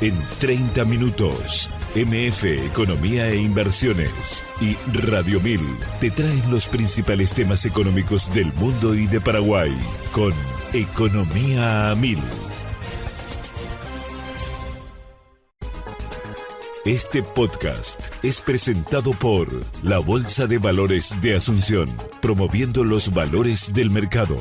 En 30 minutos, MF Economía e Inversiones y Radio 1000 te traen los principales temas económicos del mundo y de Paraguay con Economía a 1000. Este podcast es presentado por la Bolsa de Valores de Asunción, promoviendo los valores del mercado.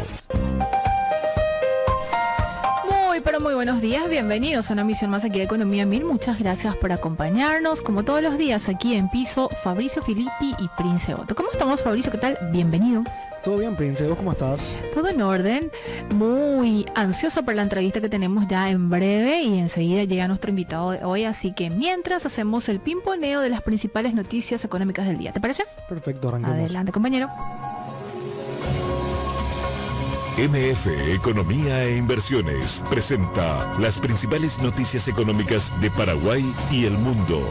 Muy buenos días, bienvenidos a una emisión más aquí de Economía 1000. Muchas gracias por acompañarnos, como todos los días aquí en piso, Fabricio Filippi y Prince Otto. ¿Cómo estamos, Fabricio? ¿Qué tal? Bienvenido. Todo bien, Prince. ¿Vos cómo estás? Todo en orden, muy ansiosa por la entrevista que tenemos ya en breve y enseguida llega nuestro invitado de hoy, así que mientras hacemos el pimponeo de las principales noticias económicas del día, ¿te parece? Perfecto, arranquemos. Adelante, compañero. MF Economía e Inversiones presenta las principales noticias económicas de Paraguay y el mundo.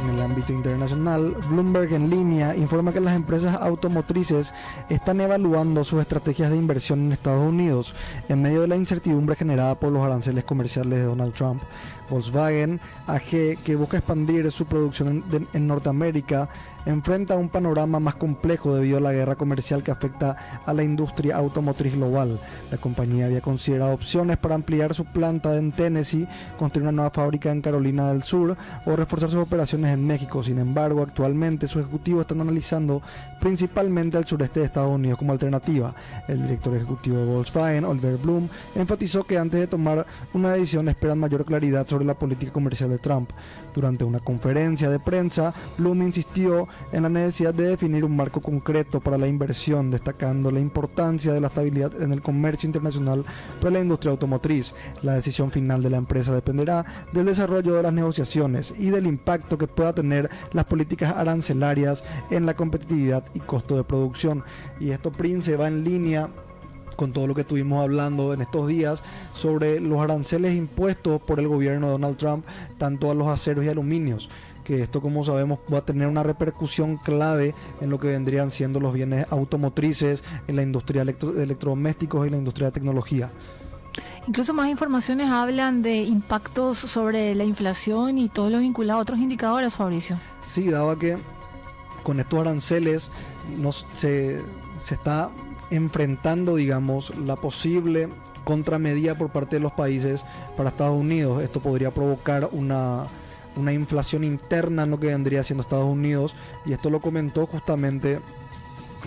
En el ámbito internacional, Bloomberg en línea informa que las empresas automotrices están evaluando sus estrategias de inversión en Estados Unidos en medio de la incertidumbre generada por los aranceles comerciales de Donald Trump. Volkswagen AG, que busca expandir su producción en Norteamérica, enfrenta un panorama más complejo debido a la guerra comercial que afecta a la industria automotriz global. La compañía había considerado opciones para ampliar su planta en Tennessee, construir una nueva fábrica en Carolina del Sur o reforzar sus operaciones en México. Sin embargo, actualmente sus ejecutivos están analizando principalmente el sureste de Estados Unidos como alternativa. El director ejecutivo de Volkswagen, Oliver Blume, enfatizó que antes de tomar una decisión esperan mayor claridad sobre la política comercial de Trump. Durante una conferencia de prensa, Blume insistió en la necesidad de definir un marco concreto para la inversión, destacando la importancia de la estabilidad en el comercio internacional para la industria automotriz. La decisión final de la empresa dependerá del desarrollo de las negociaciones y del impacto que pueda tener las políticas arancelarias en la competitividad y costo de producción. Y esto, Prince, va en línea con todo lo que estuvimos hablando en estos días sobre los aranceles impuestos por el gobierno de Donald Trump, tanto a los aceros y aluminios, que esto, como sabemos, va a tener una repercusión clave en lo que vendrían siendo los bienes automotrices, en la industria de electrodomésticos y la industria de tecnología. Incluso más informaciones hablan de impactos sobre la inflación y todo lo vinculado a otros indicadores, Fabricio. Sí, dado que con estos aranceles se está enfrentando, digamos, la posible contramedida por parte de los países para Estados Unidos. Esto podría provocar una inflación interna en lo que vendría siendo Estados Unidos, y esto lo comentó justamente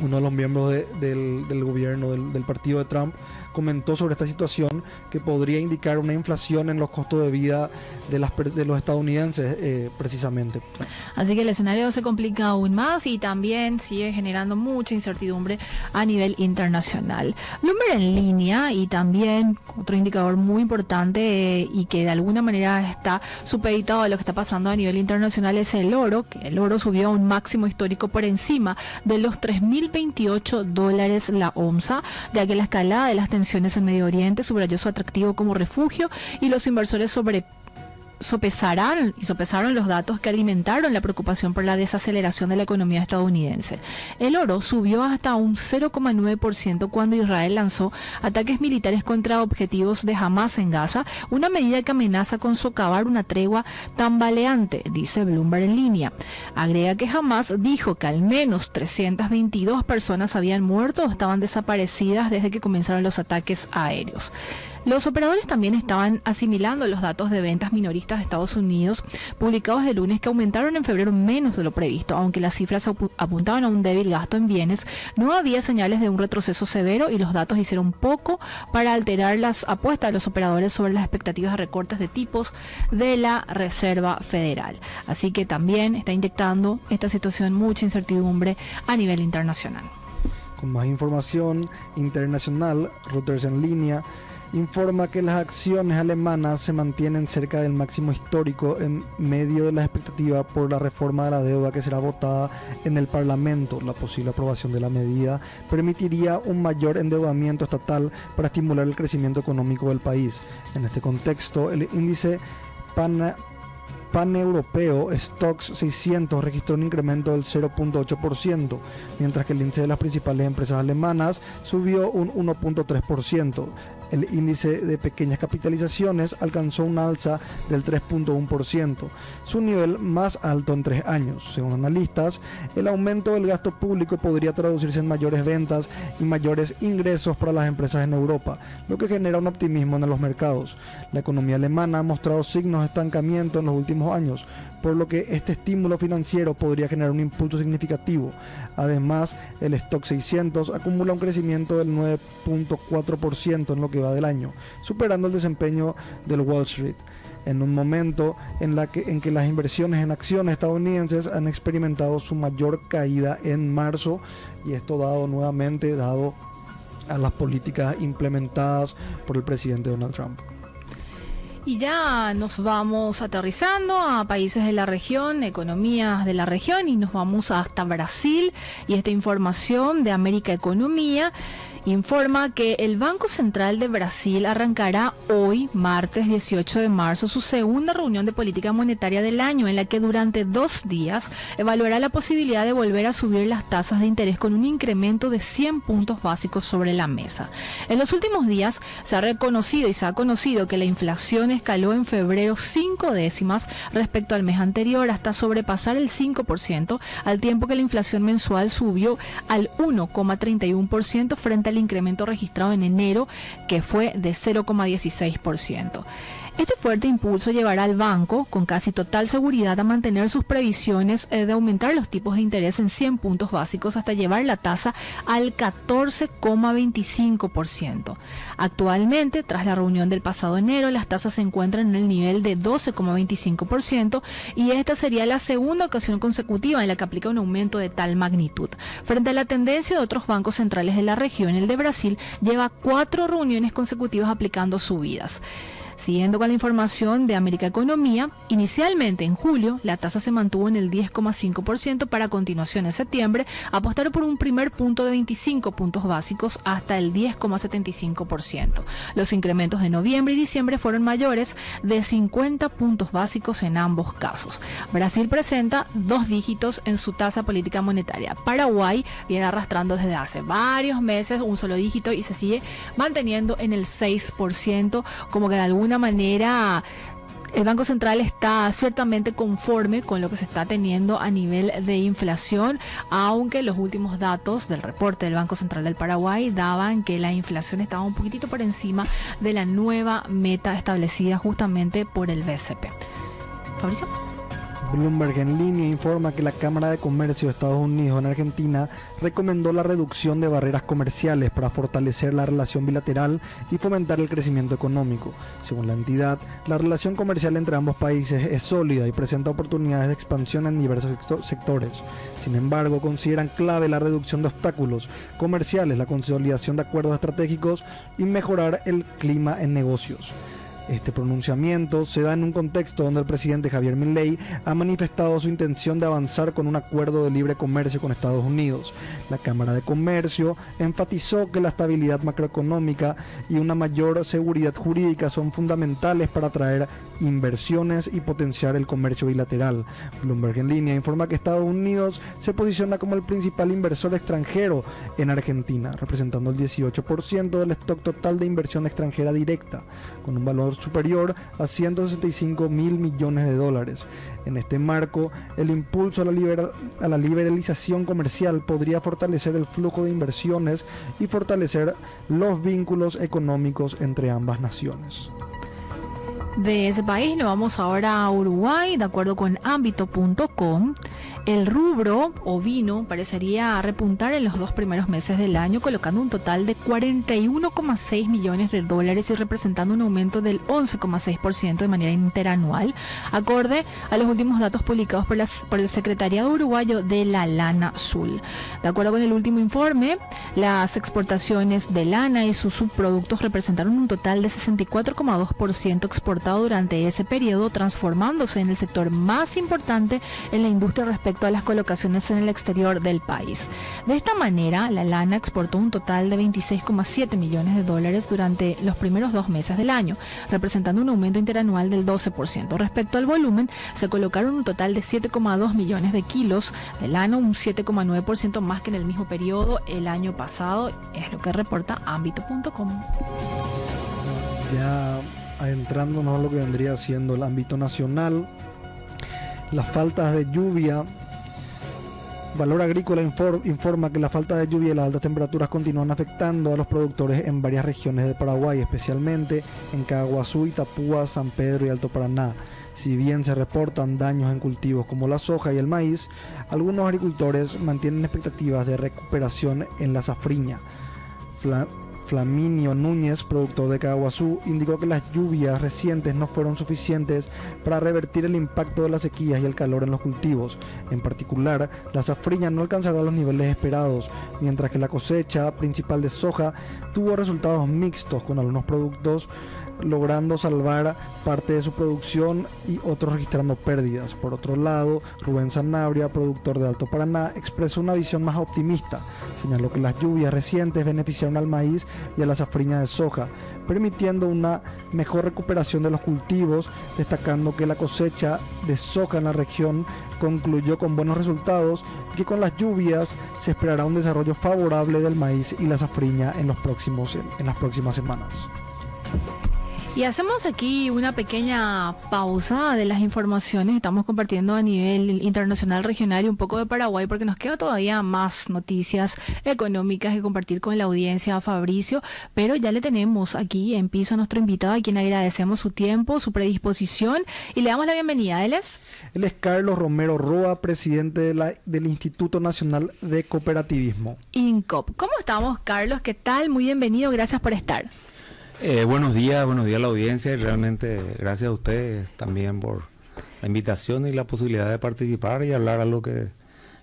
uno de los miembros del gobierno del partido de Trump. Comentó sobre esta situación que podría indicar una inflación en los costos de vida de los estadounidenses, precisamente. Así que el escenario se complica aún más y también sigue generando mucha incertidumbre a nivel internacional. Bloomberg en línea, y también otro indicador muy importante y que de alguna manera está supeditado a lo que está pasando a nivel internacional, es el oro, que el oro subió a un máximo histórico por encima de los $3.028 la onza, ya que la escalada de las tensiones en Medio Oriente subrayó su atractivo como refugio y los inversores sopesaron los datos que alimentaron la preocupación por la desaceleración de la economía estadounidense. El oro subió hasta un 0,9% cuando Israel lanzó ataques militares contra objetivos de Hamas en Gaza, una medida que amenaza con socavar una tregua tambaleante, dice Bloomberg en línea. Agrega que Hamas dijo que al menos 322 personas habían muerto o estaban desaparecidas desde que comenzaron los ataques aéreos. Los operadores también estaban asimilando los datos de ventas minoristas de Estados Unidos publicados el lunes, que aumentaron en febrero menos de lo previsto. Aunque las cifras apuntaban a un débil gasto en bienes, no había señales de un retroceso severo y los datos hicieron poco para alterar las apuestas de los operadores sobre las expectativas de recortes de tipos de la Reserva Federal. Así que también está inyectando esta situación mucha incertidumbre a nivel internacional. Con más información internacional, Reuters en línea informa que las acciones alemanas se mantienen cerca del máximo histórico en medio de la expectativa por la reforma de la deuda que será votada en el Parlamento. La posible aprobación de la medida permitiría un mayor endeudamiento estatal para estimular el crecimiento económico del país. En este contexto, el índice paneuropeo Stocks 600 registró un incremento del 0.8%, mientras que el índice de las principales empresas alemanas subió un 1.3%. El índice de pequeñas capitalizaciones alcanzó un alza del 3.1%, su nivel más alto en 3 años. Según analistas, el aumento del gasto público podría traducirse en mayores ventas y mayores ingresos para las empresas en Europa, lo que genera un optimismo en los mercados. La economía alemana ha mostrado signos de estancamiento en los últimos años, por lo que este estímulo financiero podría generar un impulso significativo. Además, el Stock 600 acumula un crecimiento del 9.4% en lo que va del año, superando el desempeño del Wall Street, en un momento en que las inversiones en acciones estadounidenses han experimentado su mayor caída en marzo, y esto dado a las políticas implementadas por el presidente Donald Trump. Y ya nos vamos aterrizando a países de la región, economías de la región, y nos vamos hasta Brasil. Y esta información de América Economía informa que el Banco Central de Brasil arrancará hoy, martes 18 de marzo, su segunda reunión de política monetaria del año, en la que durante 2 días evaluará la posibilidad de volver a subir las tasas de interés con un incremento de 100 puntos básicos sobre la mesa. En los últimos días se ha conocido que la inflación escaló en febrero 5 décimas respecto al mes anterior, hasta sobrepasar el 5%, al tiempo que la inflación mensual subió al 1,31% frente al incremento registrado en enero, que fue de 0,16%. Este fuerte impulso llevará al banco, con casi total seguridad, a mantener sus previsiones de aumentar los tipos de interés en 100 puntos básicos hasta llevar la tasa al 14,25%. Actualmente, tras la reunión del pasado enero, las tasas se encuentran en el nivel de 12,25%, y esta sería la segunda ocasión consecutiva en la que aplica un aumento de tal magnitud. Frente a la tendencia de otros bancos centrales de la región, el de Brasil lleva 4 reuniones consecutivas aplicando subidas. Siguiendo con la información de América Economía, inicialmente en julio la tasa se mantuvo en el 10,5%, para a continuación en septiembre apostar por un primer punto de 25 puntos básicos hasta el 10,75%. Los incrementos de noviembre y diciembre fueron mayores, de 50 puntos básicos en ambos casos. Brasil presenta 2 dígitos en su tasa política monetaria. Paraguay viene arrastrando desde hace varios meses un solo dígito y se sigue manteniendo en el 6%, como que de alguna manera el Banco Central está ciertamente conforme con lo que se está teniendo a nivel de inflación, aunque los últimos datos del reporte del Banco Central del Paraguay daban que la inflación estaba un poquitito por encima de la nueva meta establecida justamente por el BCP. Fabricio. Bloomberg en línea informa que la Cámara de Comercio de Estados Unidos en Argentina recomendó la reducción de barreras comerciales para fortalecer la relación bilateral y fomentar el crecimiento económico. Según la entidad, la relación comercial entre ambos países es sólida y presenta oportunidades de expansión en diversos sectores. Sin embargo, consideran clave la reducción de obstáculos comerciales, la consolidación de acuerdos estratégicos y mejorar el clima en negocios. Este pronunciamiento se da en un contexto donde el presidente Javier Milei ha manifestado su intención de avanzar con un acuerdo de libre comercio con Estados Unidos. La Cámara de Comercio enfatizó que la estabilidad macroeconómica y una mayor seguridad jurídica son fundamentales para atraer inversiones y potenciar el comercio bilateral. Bloomberg en línea informa que Estados Unidos se posiciona como el principal inversor extranjero en Argentina, representando el 18% del stock total de inversión extranjera directa, con un valor superior a 165 mil millones de dólares. En este marco, el impulso a la liberalización comercial podría fortalecer el flujo de inversiones y fortalecer los vínculos económicos entre ambas naciones. De ese país nos vamos ahora a Uruguay. De acuerdo con Ámbito.com, el rubro ovino parecería repuntar en los 2 primeros meses del año, colocando un total de 41,6 millones de dólares y representando un aumento del 11,6% de manera interanual, acorde a los últimos datos publicados por el Secretariado Uruguayo de la Lana Azul. De acuerdo con el último informe, las exportaciones de lana y sus subproductos representaron un total de 64,2% exportado durante ese periodo, transformándose en el sector más importante en la industria respecto a las colocaciones en el exterior del país. De esta manera, la lana exportó un total de 26,7 millones de dólares durante los primeros 2 meses del año, representando un aumento interanual del 12%. Respecto al volumen, se colocaron un total de 7,2 millones de kilos de lana, un 7,9% más que en el mismo periodo el año pasado, es lo que reporta Ámbito.com. Ya adentrándonos a lo que vendría siendo el ámbito nacional, las faltas de lluvia. Valor Agrícola informa que la falta de lluvia y las altas temperaturas continúan afectando a los productores en varias regiones de Paraguay, especialmente en Caguazú, Itapúa, San Pedro y Alto Paraná. Si bien se reportan daños en cultivos como la soja y el maíz, algunos agricultores mantienen expectativas de recuperación en la safriña. Flaminio Núñez, productor de Caguazú, indicó que las lluvias recientes no fueron suficientes para revertir el impacto de las sequías y el calor en los cultivos. En particular, la safriña no alcanzará los niveles esperados, mientras que la cosecha principal de soja tuvo resultados mixtos, con algunos productos logrando salvar parte de su producción y otros registrando pérdidas. Por otro lado, Rubén Sanabria, productor de Alto Paraná, expresó una visión más optimista. Señaló que las lluvias recientes beneficiaron al maíz y a la safriña de soja, permitiendo una mejor recuperación de los cultivos, destacando que la cosecha de soja en la región concluyó con buenos resultados y que con las lluvias se esperará un desarrollo favorable del maíz y la safriña en las próximas semanas. Y hacemos aquí una pequeña pausa de las informaciones que estamos compartiendo a nivel internacional, regional y un poco de Paraguay, porque nos queda todavía más noticias económicas que compartir con la audiencia, Fabricio, pero ya le tenemos aquí en piso a nuestro invitado, a quien agradecemos su tiempo, su predisposición y le damos la bienvenida. Él es Carlos Romero Roa, presidente del Instituto Nacional de Cooperativismo. INCOP. ¿Cómo estamos, Carlos? ¿Qué tal? Muy bienvenido, gracias por estar. Buenos días a la audiencia y realmente gracias a ustedes también por la invitación y la posibilidad de participar y hablar a lo que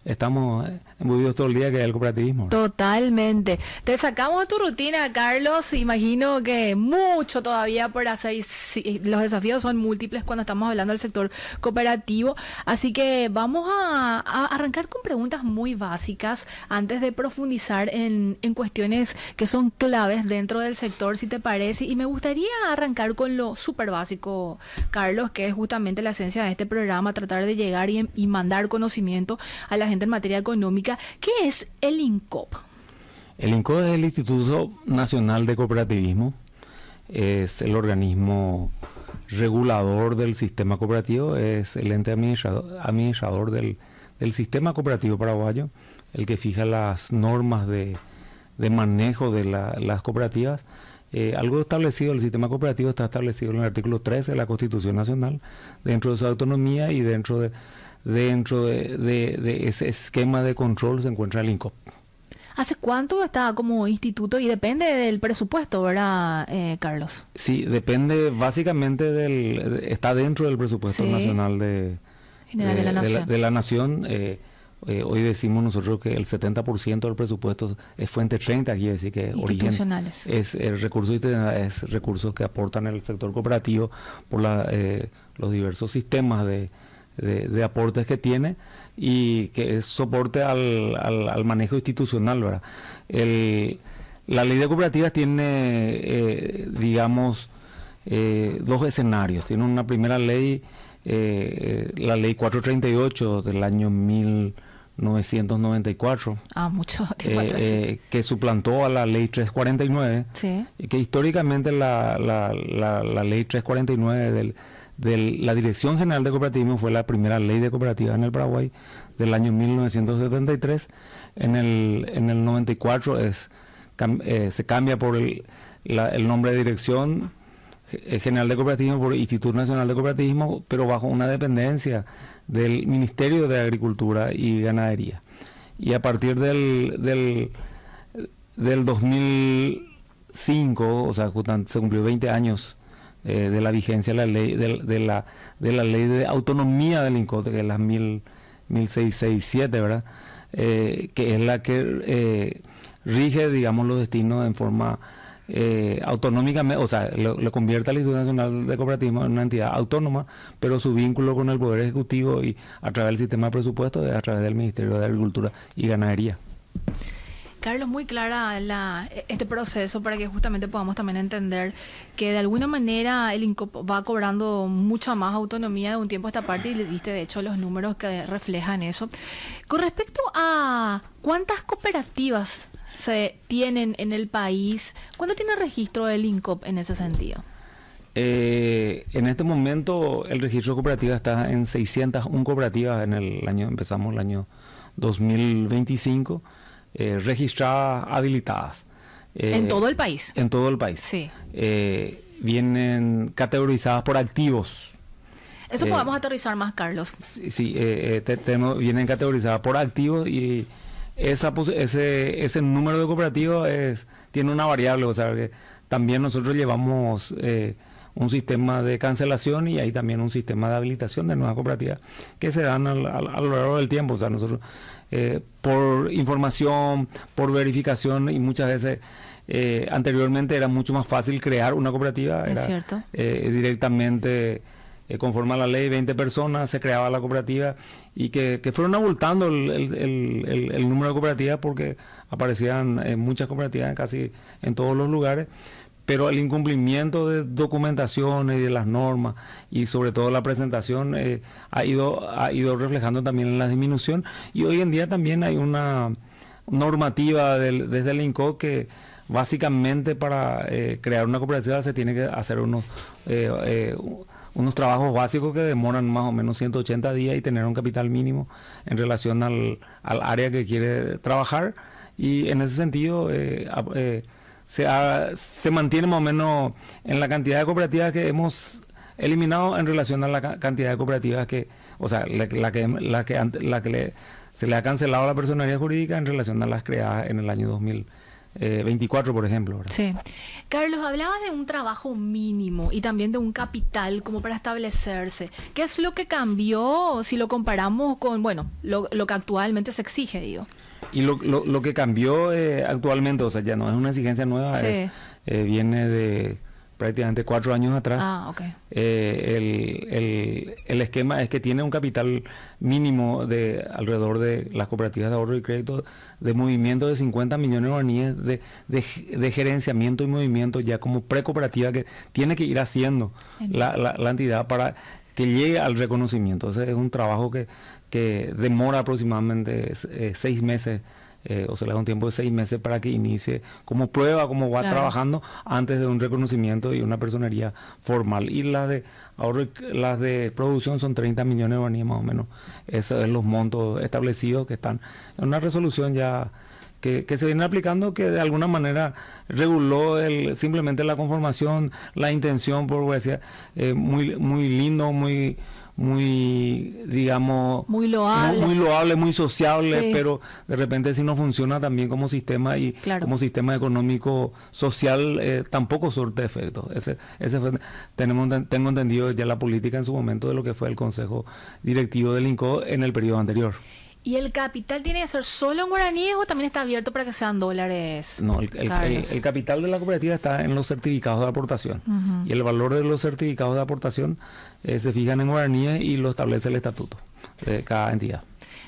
estamos embuidos todo el día, que es el cooperativismo. Totalmente. Te sacamos de tu rutina, Carlos. Imagino que mucho todavía por hacer y los desafíos son múltiples cuando estamos hablando del sector cooperativo. Así que vamos a arrancar con preguntas muy básicas antes de profundizar en cuestiones que son claves dentro del sector, si te parece. Y me gustaría arrancar con lo súper básico, Carlos, que es justamente la esencia de este programa, tratar de llegar y mandar conocimiento a la gente en materia económica. ¿Qué es el INCOP? El INCOP es el Instituto Nacional de Cooperativismo, es el organismo regulador del sistema cooperativo, es el ente administrador del sistema cooperativo paraguayo, el que fija las normas de manejo de las cooperativas. Algo establecido, el sistema cooperativo está establecido en el artículo 13 de la Constitución Nacional, dentro de su autonomía y dentro de ese esquema de control se encuentra el INCOP. ¿Hace cuánto está como instituto? Y depende del presupuesto, ¿verdad, Carlos? Sí, depende básicamente está dentro del presupuesto nacional general de la Nación. Hoy decimos nosotros que el 70% del presupuesto es fuente 30, quiere decir que origen es recursos que aportan el sector cooperativo por los diversos sistemas de aportes que tiene y que es soporte al manejo institucional, ¿verdad? La ley de cooperativas tiene, dos escenarios. Tiene una primera ley, la ley 438 del año 1994, mucho tiempo atrás, que suplantó a la ley 349, que históricamente la ley 349 de la Dirección General de Cooperativismo fue la primera ley de cooperativas en el Paraguay del año 1973. En el 94 se cambia por el nombre de Dirección General de Cooperativismo por Instituto Nacional de Cooperativismo, pero bajo una dependencia del Ministerio de Agricultura y Ganadería. Y a partir del 2005, o sea, se cumplió 20 años de la vigencia de la ley de la ley de autonomía del INCOP, que es la 1667, ¿verdad? Que es la que rige, los destinos en forma autonómicamente, o sea, lo convierte al Instituto Nacional de Cooperativismo en una entidad autónoma, pero su vínculo con el Poder Ejecutivo y a través del sistema de presupuesto es a través del Ministerio de Agricultura y Ganadería. Carlos, muy clara este proceso para que justamente podamos también entender que de alguna manera el INCOP va cobrando mucha más autonomía de un tiempo a esta parte, y le diste de hecho los números que reflejan eso. Con respecto a cuántas cooperativas se tienen en el país, ¿cuándo tiene registro el INCOP en ese sentido? En este momento el registro de cooperativas está en 601 cooperativas empezamos el año 2025, registradas, habilitadas. ¿En todo el país? En todo el país. Sí. Vienen categorizadas por activos. Eso podemos aterrizar más, Carlos. Sí, vienen categorizadas por activos y ese número de cooperativas tiene una variable, o sea que también nosotros llevamos un sistema de cancelación y hay también un sistema de habilitación de nuevas cooperativas que se dan a lo largo del tiempo. O sea, nosotros por información, por verificación y muchas veces anteriormente era mucho más fácil crear una cooperativa. Es cierto. Directamente conforme a la ley, 20 personas, se creaba la cooperativa y que fueron abultando el número de cooperativas porque aparecían muchas cooperativas casi en todos los lugares. Pero el incumplimiento de documentación y de las normas y sobre todo la presentación ha ido reflejando también en la disminución, y hoy en día también hay una normativa desde el INCOD que básicamente para crear una cooperativa se tiene que hacer unos trabajos básicos que demoran más o menos 180 días y tener un capital mínimo en relación al área que quiere trabajar, y en ese sentido se mantiene más o menos en la cantidad de cooperativas que hemos eliminado en relación a la cantidad de cooperativas que, o sea, se le ha cancelado a la personería jurídica en relación a las creadas en el año 2024, por ejemplo, ¿verdad? Sí. Carlos, hablabas de un trabajo mínimo y también de un capital como para establecerse. ¿Qué es lo que cambió si lo comparamos con, lo que actualmente se exige, digo? Y lo que cambió actualmente, o sea, ya no es una exigencia nueva, sí. Viene de prácticamente 4 años atrás. Okay. El esquema es que tiene un capital mínimo de alrededor de las cooperativas de ahorro y crédito de movimiento de 50 millones de guaraníes de gerenciamiento y movimiento ya como precooperativa que tiene que ir haciendo la entidad para que llegue al reconocimiento. Ese es un trabajo que demora aproximadamente 6 meses, o se le da un tiempo de 6 meses para que inicie como prueba, cómo va trabajando antes de un reconocimiento y una personería formal. Y las de ahorro, las de producción son 30 millones de guaraníes más o menos. Esos son los montos establecidos que están en una resolución ya que se viene aplicando, que de alguna manera reguló simplemente la conformación, la intención, por decir, muy lindo, muy digamos, muy loable, muy sociable, sí. Pero de repente si no funciona también como sistema y como sistema económico social tampoco surte efectos. Tengo entendido ya la política en su momento de lo que fue el Consejo Directivo del INCO en el periodo anterior. ¿Y el capital tiene que ser solo en guaraníes o también está abierto para que sean dólares? No, el capital de la cooperativa está en los certificados de aportación. Y el valor de los certificados de aportación se fijan en guaraníes y lo establece el estatuto de cada entidad.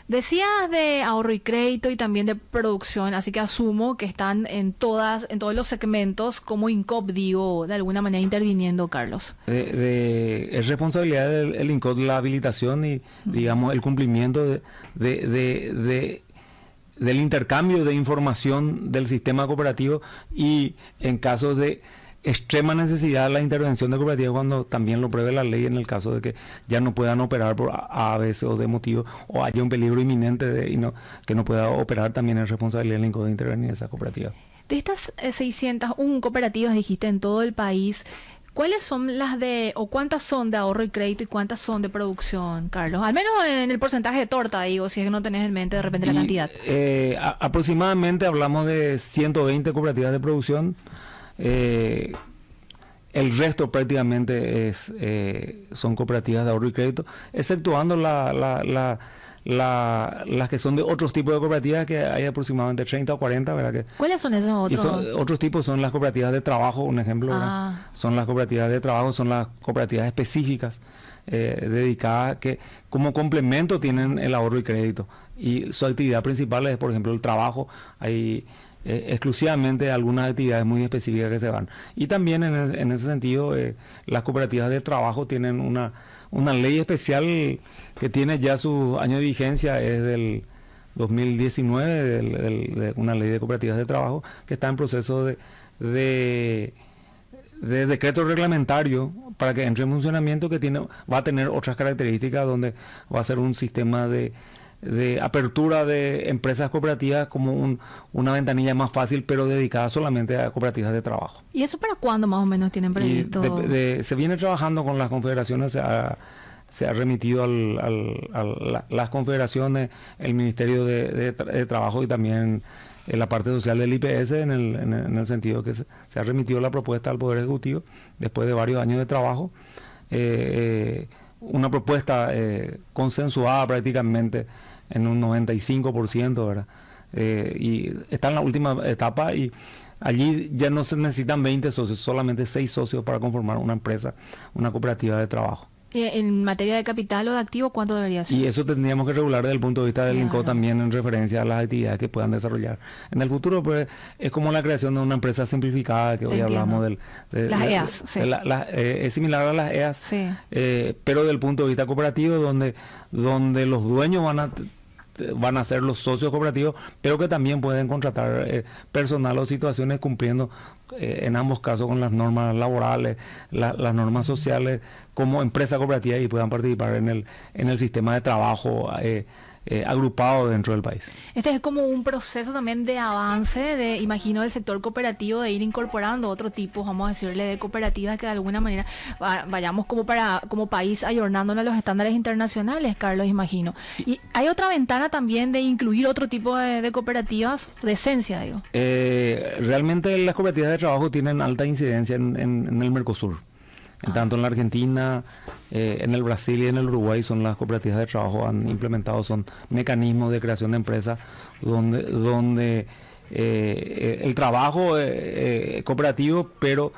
Decías de ahorro y crédito y también de producción, así que asumo que están en todos los segmentos como INCOP, digo, de alguna manera interviniendo, Carlos. Es responsabilidad del INCOP la habilitación y, digamos, el cumplimiento del intercambio de información del sistema cooperativo y en caso de extrema necesidad la intervención de cooperativas cuando también lo prevé la ley en el caso de que ya no puedan operar por A, B, C o D motivo o haya un peligro inminente que no pueda operar, también es responsabilidad del INCO de intervenir en esa cooperativa. De estas 601 cooperativas, dijiste, en todo el país, ¿cuáles son cuántas son de ahorro y crédito y cuántas son de producción, Carlos? Al menos en el porcentaje de torta, digo, si es que no tenés en mente de repente la cantidad. Aproximadamente hablamos de 120 cooperativas de producción. El resto prácticamente son cooperativas de ahorro y crédito, exceptuando las que son de otros tipos de cooperativas, que hay aproximadamente 30 o 40, ¿verdad? ¿Cuáles son esos otros? Otros tipos son las cooperativas de trabajo, un ejemplo, son las cooperativas de trabajo, son las cooperativas específicas dedicadas que como complemento tienen el ahorro y crédito, y su actividad principal es, por ejemplo, el trabajo. Hay exclusivamente algunas actividades muy específicas que se van. Y también en ese sentido las cooperativas de trabajo tienen una ley especial que tiene ya su año de vigencia, es del 2019, de una ley de cooperativas de trabajo que está en proceso de decreto reglamentario para que entre en funcionamiento, que va a tener otras características, donde va a ser un sistema de apertura de empresas cooperativas como una ventanilla más fácil, pero dedicada solamente a cooperativas de trabajo. ¿Y eso para cuándo más o menos tienen previsto? Se viene trabajando con las confederaciones, se ha remitido a las confederaciones, el Ministerio de Trabajo y también la parte social del IPS, en el sentido que se ha remitido la propuesta al Poder Ejecutivo después de varios años de trabajo. Una propuesta consensuada prácticamente en un 95%, ¿verdad? Y está en la última etapa, y allí ya no se necesitan 20 socios, solamente 6 socios para conformar una empresa, una cooperativa de trabajo. En materia de capital o de activo, ¿cuánto debería ser? Y eso tendríamos que regular desde el punto de vista del INCO también, en referencia a las actividades que puedan desarrollar en el futuro. Pues es como la creación de una empresa simplificada, que hoy hablamos las EAS. Sí. Es similar a las EAS, sí. Pero desde el punto de vista cooperativo, donde los dueños van a ser los socios cooperativos, pero que también pueden contratar personal o situaciones cumpliendo en ambos casos con las normas laborales, las normas sociales, como empresa cooperativa, y puedan participar en el sistema de trabajo agrupado dentro del país. Este es como un proceso también de avance, imagino, del sector cooperativo, de ir incorporando otro tipo, vamos a decirle, de cooperativas, que de alguna manera vayamos como país ayornándonos a los estándares internacionales, Carlos, imagino. Y hay otra ventana también de incluir otro tipo de cooperativas, de esencia, digo. Realmente las cooperativas de trabajo tienen alta incidencia en el Mercosur. Tanto en la Argentina, en el Brasil y en el Uruguay, son las cooperativas de trabajo han implementado, son mecanismos de creación de empresas donde el trabajo cooperativo, pero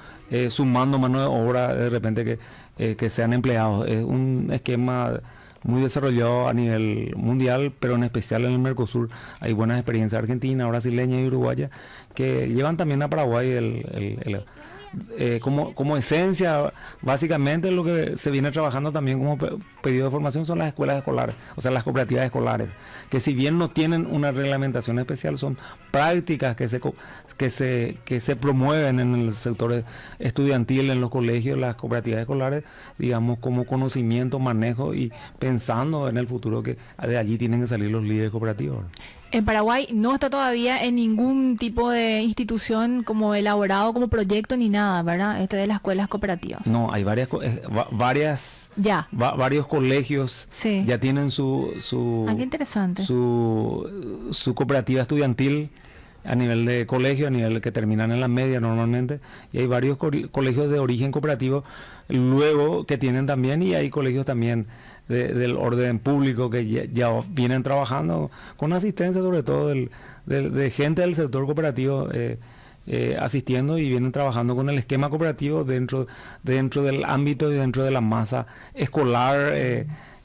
sumando mano de obra de repente que sean empleados. Es un esquema muy desarrollado a nivel mundial, pero en especial en el Mercosur hay buenas experiencias argentinas, brasileñas y uruguayas, que llevan también a Paraguay como esencia. Básicamente lo que se viene trabajando también como pedido de formación son las escuelas escolares, o sea, las cooperativas escolares, que si bien no tienen una reglamentación especial, son prácticas que se promueven en el sector estudiantil, en los colegios, las cooperativas escolares, digamos, como conocimiento, manejo, y pensando en el futuro que de allí tienen que salir los líderes cooperativos. En Paraguay no está todavía en ningún tipo de institución como elaborado como proyecto ni nada, ¿verdad? De las escuelas cooperativas. No, hay varios colegios, sí, ya tienen qué interesante, su cooperativa estudiantil a nivel de colegio, a nivel que terminan en la media normalmente, y hay varios colegios de origen cooperativo luego que tienen también, y hay colegios también del orden público que ya vienen trabajando con asistencia sobre todo de gente del sector cooperativo, asistiendo, y vienen trabajando con el esquema cooperativo dentro del ámbito y dentro de la masa escolar,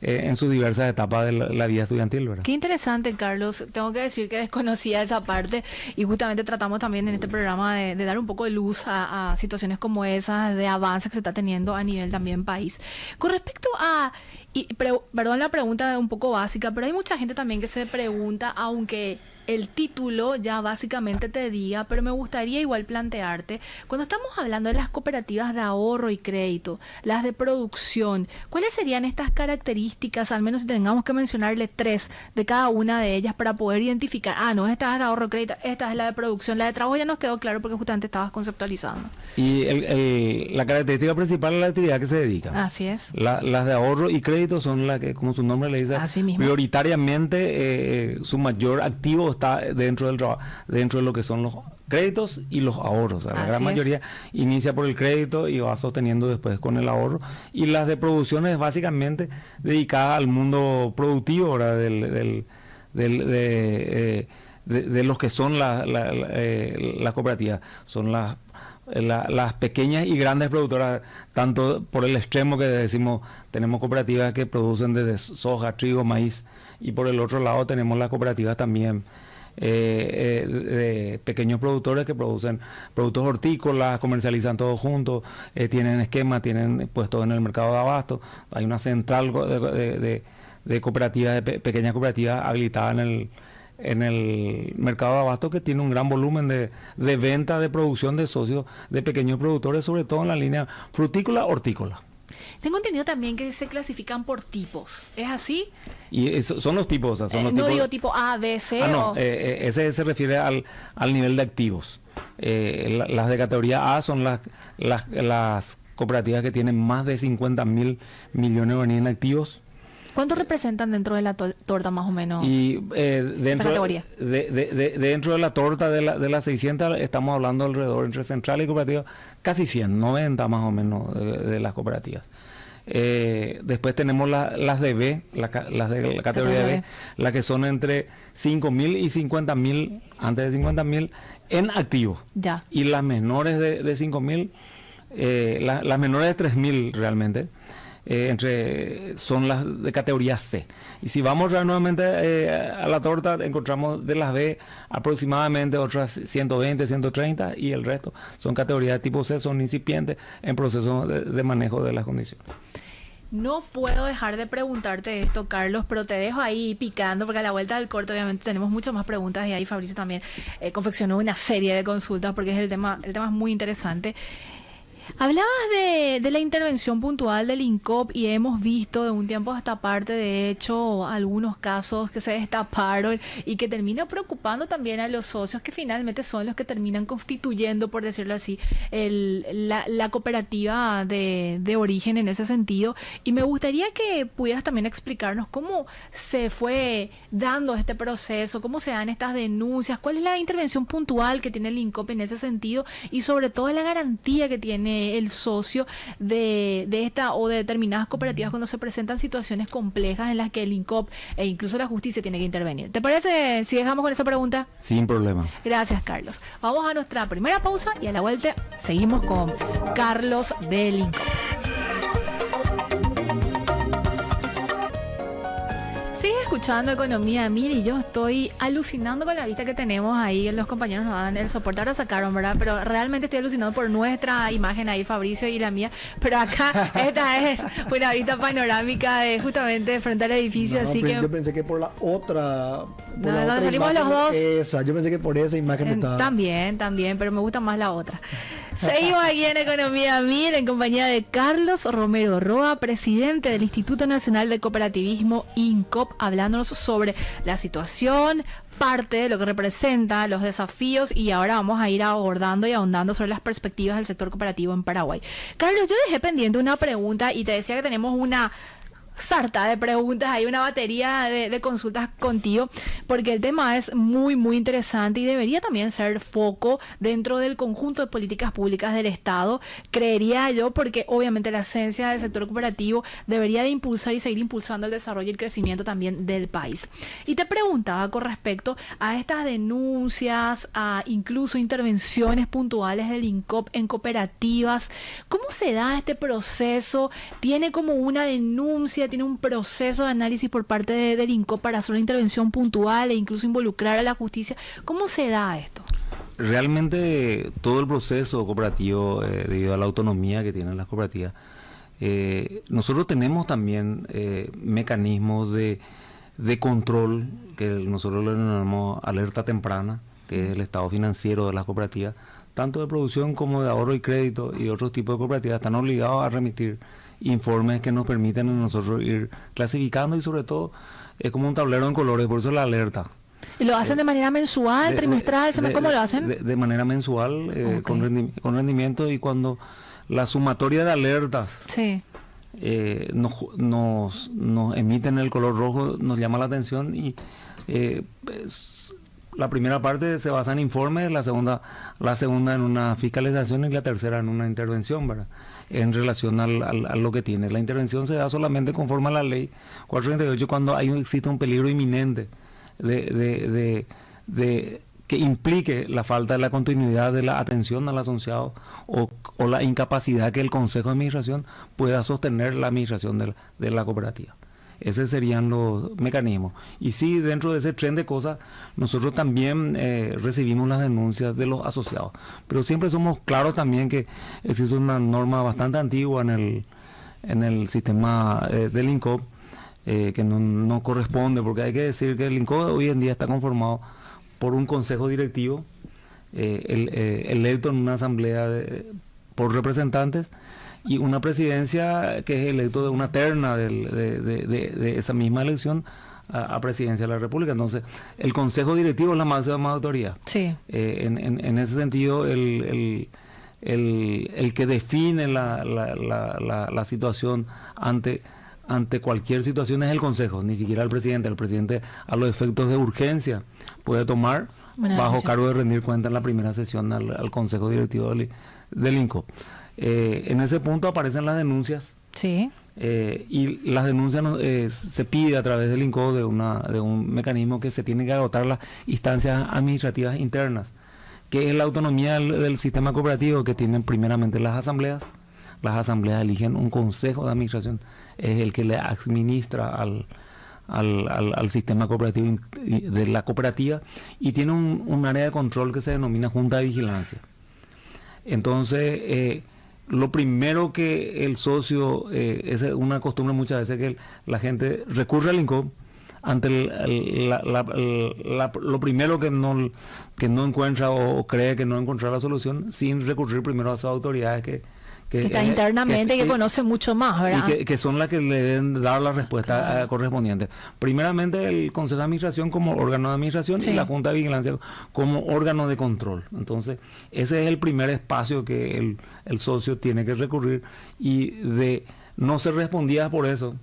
en sus diversas etapas de la vida estudiantil, ¿verdad? Qué interesante, Carlos. Tengo que decir que desconocía esa parte, y justamente tratamos también en este programa de dar un poco de luz a situaciones como esas, de avance que se está teniendo a nivel también país. Con respecto a... perdón la pregunta un poco básica, pero hay mucha gente también que se pregunta, aunque el título ya básicamente te diga, pero me gustaría igual plantearte, cuando estamos hablando de las cooperativas de ahorro y crédito, las de producción, ¿cuáles serían estas características, al menos si tengamos que mencionarle 3 de cada una de ellas para poder identificar, no, esta es de ahorro y crédito, esta es la de producción, la de trabajo ya nos quedó claro porque justamente estabas conceptualizando? Y la característica principal es la actividad que se dedica. Así es. Las de ahorro y crédito son las que, como su nombre le dice, prioritariamente su mayor activo está dentro de lo que son los créditos y los ahorros. O sea, la gran mayoría inicia por el crédito y va sosteniendo después con el ahorro. Y las de producción es básicamente dedicada al mundo productivo, ¿verdad? De los que son las cooperativas. Son las pequeñas y grandes productoras, tanto por el extremo que decimos, tenemos cooperativas que producen desde soja, trigo, maíz, y por el otro lado tenemos las cooperativas también de pequeños productores que producen productos hortícolas, comercializan todo juntos, tienen esquemas, tienen puestos en el mercado de abasto. Hay una central de cooperativas, de pequeñas cooperativas habilitada en el mercado de abasto, que tiene un gran volumen de venta, de producción de socios, de pequeños productores, sobre todo en la línea frutícola, hortícola. Tengo entendido también que se clasifican por tipos, ¿es así? Y son los tipos, o sea, son los no tipos. Digo tipo A, B, C no, ese se refiere al nivel de activos. Las de categoría A son las cooperativas que tienen más de 50.000 millones de guaraníes en activos. ¿Cuánto representan dentro de la torta más o menos? Y dentro de la torta de las 600 estamos hablando alrededor entre central y cooperativa, casi 100, 90 más o menos de las cooperativas. Después tenemos las de B, las de la categoría B, las que son entre 5.000 y 50.000, antes de 50.000 en activos. Ya. Y las menores de 5.000, las menores de 3.000 realmente. Son las de categoría C. Y si vamos nuevamente a la torta, encontramos de las B aproximadamente otras 120, 130, y el resto son categorías de tipo C, son incipientes en proceso de manejo de las condiciones. No puedo dejar de preguntarte esto, Carlos, pero te dejo ahí picando, porque a la vuelta del corte obviamente tenemos muchas más preguntas, y ahí Fabricio también confeccionó una serie de consultas, porque el tema es muy interesante. Hablabas de la intervención puntual del INCOP, y hemos visto de un tiempo a esta parte, de hecho, algunos casos que se destaparon y que termina preocupando también a los socios, que finalmente son los que terminan constituyendo, por decirlo así, la cooperativa de origen en ese sentido. Y me gustaría que pudieras también explicarnos cómo se fue dando este proceso, cómo se dan estas denuncias, cuál es la intervención puntual que tiene el INCOP en ese sentido, y sobre todo la garantía que tiene el socio de esta o de determinadas cooperativas cuando se presentan situaciones complejas en las que el INCOP e incluso la justicia tiene que intervenir. ¿Te parece si dejamos con esa pregunta? Sin problema. Gracias, Carlos. Vamos a nuestra primera pausa y a la vuelta seguimos con Carlos del INCOP. Sigue escuchando Economía Mil, y yo estoy alucinando con la vista que tenemos ahí. Los compañeros nos dan el soporte, ahora sacaron, ¿verdad? Pero realmente estoy alucinando por nuestra imagen ahí, Fabricio y la mía. Pero acá esta es una vista panorámica de justamente frente al edificio, así que... Yo pensé que por la otra... Por la otra salimos los dos. Yo pensé que por esa imagen estaba... También, pero me gusta más la otra. Seguimos aquí en Economía Mil en compañía de Carlos Romero Roa, presidente del Instituto Nacional de Cooperativismo INCOP, hablándonos sobre la situación, parte de lo que representa, los desafíos, y ahora vamos a ir abordando y ahondando sobre las perspectivas del sector cooperativo en Paraguay. Carlos, yo dejé pendiente una pregunta y te decía que tenemos una sarta de preguntas, hay una batería de consultas contigo, porque el tema es muy muy interesante y debería también ser foco dentro del conjunto de políticas públicas del Estado, creería yo, porque obviamente la esencia del sector cooperativo debería de impulsar y seguir impulsando el desarrollo y el crecimiento también del país. Y te preguntaba con respecto a estas denuncias, a incluso intervenciones puntuales del INCOP en cooperativas, ¿cómo se da este proceso? ¿Tiene como una denuncia, tiene un proceso de análisis por parte del INCOP para hacer una intervención puntual e incluso involucrar a la justicia? ¿Cómo se da esto? Realmente todo el proceso cooperativo, debido a la autonomía que tienen las cooperativas, nosotros tenemos también mecanismos de control que nosotros le denominamos alerta temprana, que es el estado financiero de las cooperativas, tanto de producción como de ahorro y crédito, y otros tipos de cooperativas están obligados a remitir informes que nos permiten a nosotros ir clasificando, y sobre todo es como un tablero en colores, por eso la alerta. ¿Y lo hacen de manera mensual, trimestral? ¿Cómo lo hacen? De manera mensual, okay, con rendimiento, y cuando la sumatoria de alertas sí, nos emiten el color rojo, nos llama la atención, y la primera parte se basa en informes, la segunda en una fiscalización, y la tercera en una intervención, ¿verdad?, en relación a lo que tiene. La intervención se da solamente conforme a la ley 438 cuando existe un peligro inminente de que implique la falta de la continuidad de la atención al asociado, o la incapacidad que el Consejo de Administración pueda sostener la administración de la cooperativa. Esos serían los mecanismos. Y sí, dentro de ese tren de cosas, nosotros también recibimos las denuncias de los asociados. Pero siempre somos claros también que existe una norma bastante antigua en el sistema del INCOP, que no corresponde, porque hay que decir que el INCOP hoy en día está conformado por un consejo directivo electo en una asamblea por representantes y una presidencia que es electo de una terna de esa misma elección a presidencia de la República. Entonces, el consejo directivo es la máxima autoridad. Sí. En ese sentido, el que define la situación ante cualquier situación es el Consejo, ni siquiera el presidente. El presidente, a los efectos de urgencia, puede tomar bajo cargo de rendir cuenta en la primera sesión al Consejo Directivo del INCOP. En ese punto aparecen las denuncias. Sí. Y las denuncias se pide a través del INCOP de un mecanismo que se tiene que agotar las instancias administrativas internas, que es la autonomía del sistema cooperativo que tienen primeramente las asambleas. Las asambleas eligen un consejo de administración, es el que le administra al sistema cooperativo de la cooperativa, y tiene un área de control que se denomina Junta de Vigilancia. Entonces, lo primero que el socio, es una costumbre muchas veces que la gente recurre al INCOP ante lo primero que no encuentra o cree que no encontrará la solución, sin recurrir primero a sus autoridades que está internamente, que conoce mucho más, ¿verdad? Y que son las que le deben dar la respuesta correspondiente. Primeramente el Consejo de Administración como órgano de administración, y la Junta de Vigilancia como órgano de control. Entonces, ese es el primer espacio que el socio tiene que recurrir, y de no ser respondida por eso,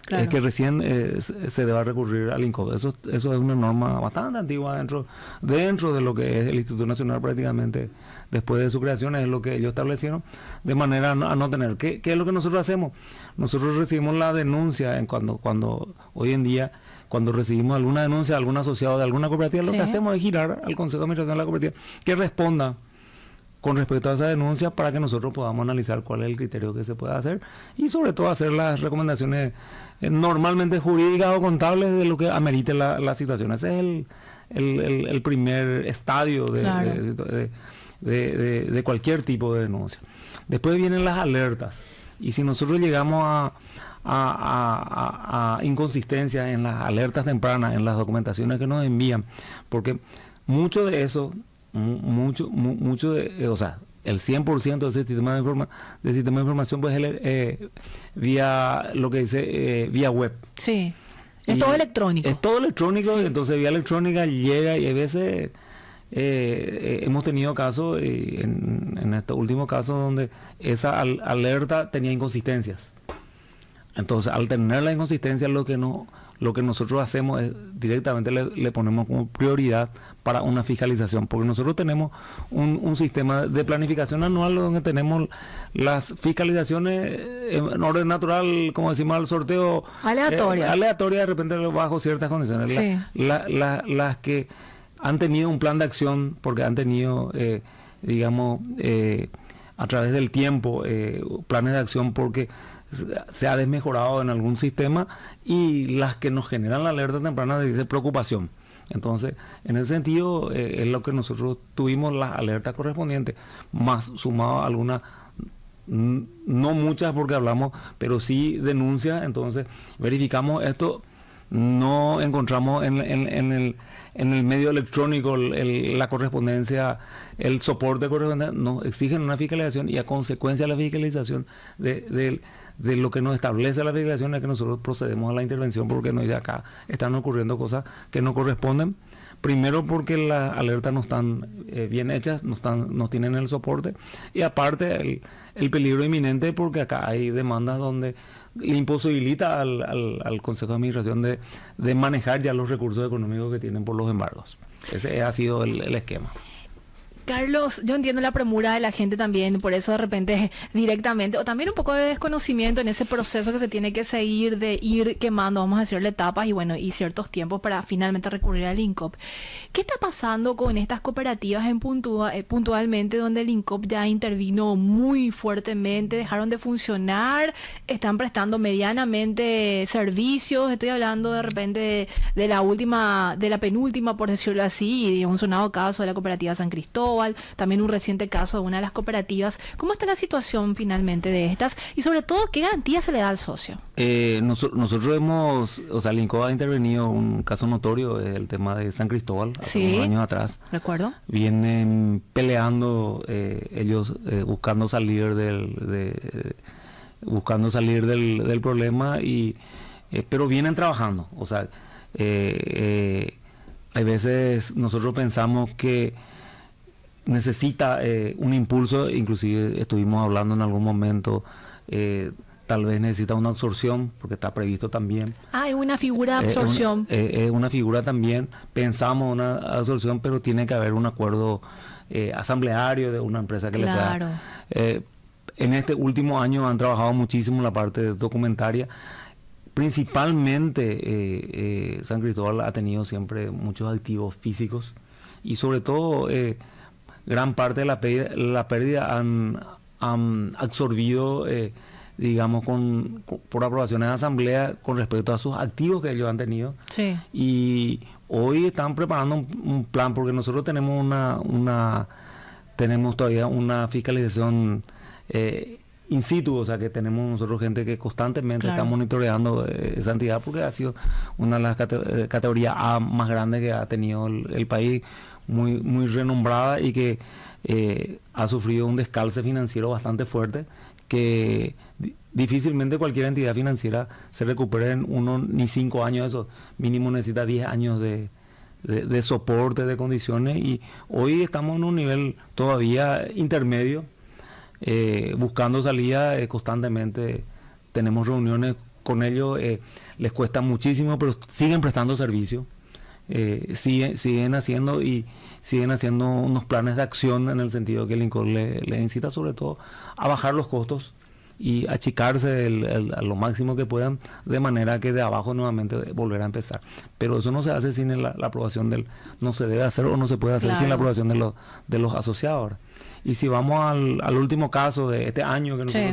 es que recién se deba recurrir al INCOP. Eso es una norma bastante antigua dentro de lo que es el Instituto Nacional, prácticamente después de su creación, es lo que ellos establecieron, de manera a no tener. ¿Qué es lo que nosotros hacemos? Nosotros recibimos la denuncia cuando hoy en día, cuando recibimos alguna denuncia de algún asociado de alguna cooperativa, lo que hacemos es girar al Consejo de Administración de la cooperativa que responda con respecto a esa denuncia, para que nosotros podamos analizar cuál es el criterio que se puede hacer, y sobre todo hacer las recomendaciones normalmente jurídicas o contables de lo que amerite la situación. Ese es el primer estadio de cualquier tipo de denuncia. Después vienen las alertas, y si nosotros llegamos a inconsistencias en las alertas tempranas, en las documentaciones que nos envían, porque mucho de eso, o sea, el 100% de ese sistema de información, pues vía lo que dice vía web. Sí. Es todo electrónico. Es todo electrónico, y entonces vía electrónica llega, y a veces hemos tenido casos, en estos últimos casos, donde esa alerta tenía inconsistencias. Entonces, al tener la inconsistencia, lo que nosotros hacemos es directamente le ponemos como prioridad para una fiscalización, porque nosotros tenemos un sistema de planificación anual donde tenemos las fiscalizaciones en orden natural, como decimos, al sorteo aleatoria, de repente bajo ciertas condiciones. Sí. Las que han tenido un plan de acción, porque han tenido, a través del tiempo, planes de acción porque se ha desmejorado en algún sistema, y las que nos generan la alerta temprana de preocupación. Entonces, en ese sentido, es lo que nosotros tuvimos las alertas correspondientes, más sumado a algunas, no muchas porque hablamos, pero sí denuncias. Entonces, verificamos esto, no encontramos en el medio electrónico la correspondencia, el soporte correspondiente, nos exigen una fiscalización, y a consecuencia de la fiscalización de lo que nos establece la fiscalización es que nosotros procedemos a la intervención, porque nos dice acá están ocurriendo cosas que no corresponden. Primero porque las alertas no están bien hechas, no tienen el soporte, y aparte el peligro inminente, porque acá hay demandas donde le imposibilita al Consejo de Administración de manejar ya los recursos económicos que tienen por los embargos. Ese ha sido el esquema. Carlos, yo entiendo la premura de la gente también, por eso de repente directamente, o también un poco de desconocimiento en ese proceso que se tiene que seguir de ir quemando, vamos a decirle, etapas y ciertos tiempos para finalmente recurrir al INCOP. ¿Qué está pasando con estas cooperativas puntualmente donde el INCOP ya intervino muy fuertemente, dejaron de funcionar, están prestando medianamente servicios? Estoy hablando de repente de la penúltima, por decirlo así, y un sonado caso de la cooperativa San Cristóbal, Cristóbal, también un reciente caso de una de las cooperativas. ¿Cómo está la situación finalmente de estas? Y sobre todo, ¿qué garantía se le da al socio? Nosotros el INCOB ha intervenido un caso notorio, el tema de San Cristóbal, hace unos años atrás. Recuerdo. Vienen peleando ellos buscando salir del problema, pero vienen trabajando. O sea, hay veces nosotros pensamos que necesita un impulso, inclusive estuvimos hablando en algún momento, tal vez necesita una absorción, porque está previsto también. Hay una figura de absorción. Es una figura también, pensamos una absorción, pero tiene que haber un acuerdo asambleario de una empresa que le pueda. En este último año han trabajado muchísimo la parte documentaria. Principalmente San Cristóbal ha tenido siempre muchos activos físicos y sobre todo gran parte de la pérdida han absorbido, digamos, por aprobaciones de asamblea con respecto a sus activos que ellos han tenido. Sí. Y hoy están preparando un plan, porque nosotros tenemos tenemos todavía una fiscalización in situ, o sea que tenemos nosotros gente que constantemente está monitoreando esa entidad, porque ha sido una de las categorías A más grandes que ha tenido el país, muy, muy renombrada, y que ha sufrido un descalce financiero bastante fuerte, que difícilmente cualquier entidad financiera se recupere en 1 ni 5 años. Eso mínimo necesita 10 años de soporte, de condiciones, y hoy estamos en un nivel todavía intermedio, buscando salida constantemente. Tenemos reuniones con ellos, les cuesta muchísimo, pero siguen prestando servicio, siguen haciendo unos planes de acción, en el sentido que el INCOB le incita sobre todo a bajar los costos y achicarse a lo máximo que puedan, de manera que de abajo nuevamente volver a empezar. Pero eso no se hace sin la aprobación no se debe hacer o no se puede hacer sin la aprobación de los asociados. Y si vamos al último caso de este año que nosotros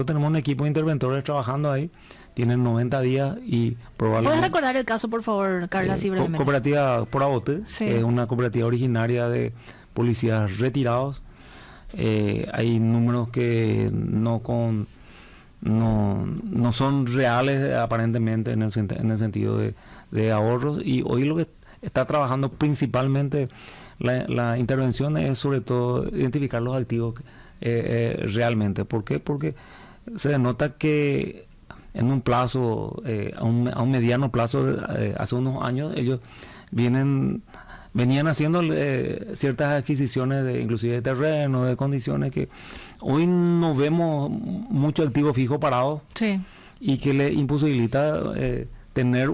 tenemos un equipo de interventores trabajando ahí, tienen 90 días y probablemente... ¿Puedes recordar el caso, por favor, Carla, así brevemente? Cooperativa Porabote, es una cooperativa originaria de policías retirados. Hay números que no son reales aparentemente en el sentido de ahorros, y hoy lo que está trabajando principalmente la intervención es sobre todo identificar los activos realmente. ¿Por qué? Porque se denota que en un plazo, a un mediano plazo, hace unos años, ellos venían haciendo ciertas adquisiciones inclusive de terreno, de condiciones, que hoy no vemos mucho activo fijo parado, y que le imposibilita tener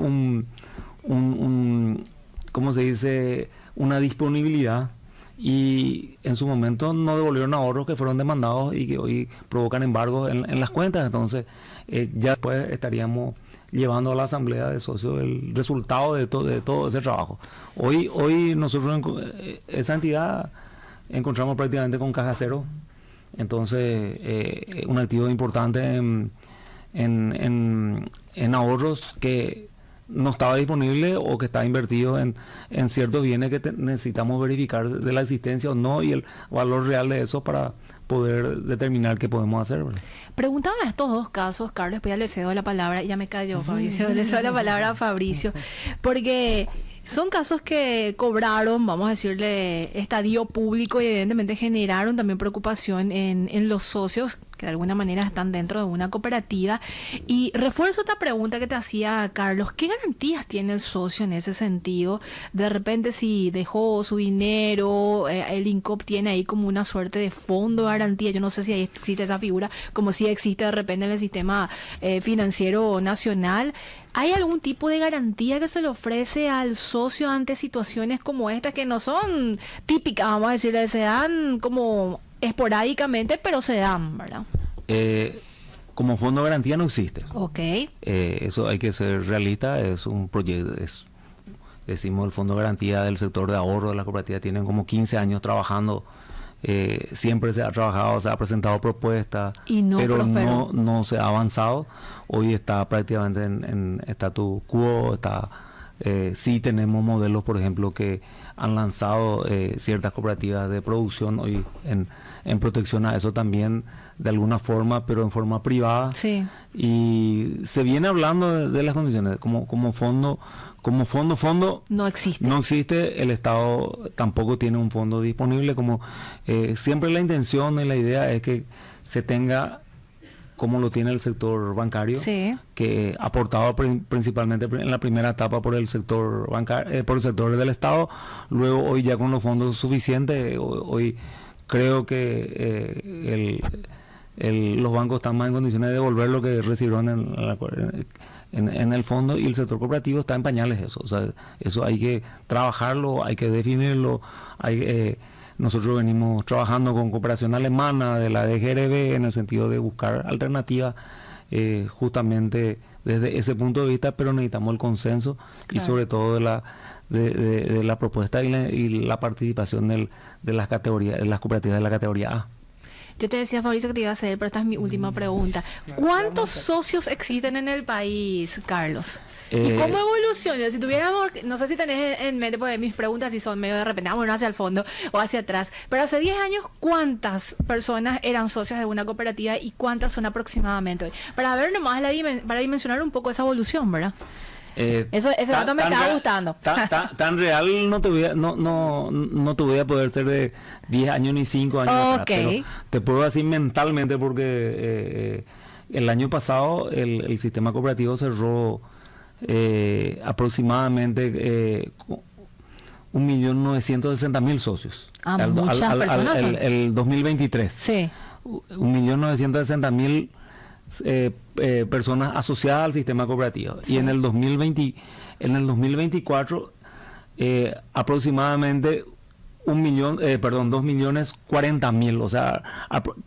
¿cómo se dice?, una disponibilidad, y en su momento no devolvieron ahorros que fueron demandados y que hoy provocan embargos en las cuentas. Entonces ya después estaríamos llevando a la asamblea de socios el resultado de todo ese trabajo. Hoy nosotros esa entidad encontramos prácticamente con caja cero. Entonces un activo importante en ahorros que no estaba disponible, o que está invertido en ciertos bienes que necesitamos verificar de la existencia o no, y el valor real de eso para poder determinar qué podemos hacer, ¿verdad? Preguntaba estos dos casos, Carlos, después ya le cedo la palabra, ya me cayó Fabricio, le cedo la palabra a Fabricio, porque son casos que cobraron, vamos a decirle, estadio público, y evidentemente generaron también preocupación en los socios que de alguna manera están dentro de una cooperativa. Y refuerzo esta pregunta que te hacía, Carlos: ¿qué garantías tiene el socio en ese sentido? De repente, si dejó su dinero, el INCOB tiene ahí como una suerte de fondo de garantía. Yo no sé si ahí existe esa figura, como si existe de repente en el sistema financiero nacional. ¿Hay algún tipo de garantía que se le ofrece al socio ante situaciones como estas, que no son típicas, vamos a decirle, se dan como esporádicamente, pero se dan, ¿verdad? Como fondo de garantía no existe. Ok. Eso hay que ser realista. Es un proyecto, decimos, el fondo de garantía del sector de ahorro de la cooperativa tienen como 15 años trabajando. Siempre se ha trabajado, se ha presentado propuestas, pero no se ha avanzado. Hoy está prácticamente en status quo, está Sí tenemos modelos, por ejemplo, que han lanzado ciertas cooperativas de producción hoy en protección a eso también, de alguna forma, pero en forma privada. Sí. Y se viene hablando de las condiciones, como fondo no existe. No existe, el Estado tampoco tiene un fondo disponible, como siempre la intención y la idea es que se tenga, como lo tiene el sector bancario, sí, que aportado principalmente en la primera etapa por el sector bancario, por el sector del Estado, luego hoy ya con los fondos suficientes, hoy creo que los bancos están más en condiciones de devolver lo que recibieron en el fondo, y el sector cooperativo está en pañales eso. O sea, eso hay que trabajarlo, hay que definirlo. Nosotros venimos trabajando con cooperación alemana de la DGRB en el sentido de buscar alternativas justamente desde ese punto de vista, pero necesitamos el consenso, claro, y sobre todo de la propuesta y la participación de las categorías, de las cooperativas de la categoría A. Yo te decía, Fabricio, que te iba a hacer, pero esta es mi última pregunta. ¿Cuántos socios existen en el país, Carlos? ¿Y cómo evoluciona? Si tuviéramos, no sé si tenés en mente, porque mis preguntas si son medio de repente, bueno, hacia el fondo o hacia atrás, pero hace 10 años, ¿cuántas personas eran socias de una cooperativa y cuántas son aproximadamente hoy? Para ver nomás, para dimensionar un poco esa evolución, ¿verdad? Ese dato me está gustando. Tan real no te voy a poder ser de 10 años ni 5 años atrás, pero te puedo decir mentalmente porque el año pasado el sistema cooperativo cerró aproximadamente 1.960.000 socios. Muchas personas son. El 2023. Sí. 1.960.000 personas asociadas al sistema cooperativo. Sí. Y en el 2024 aproximadamente 2.040.000, o sea,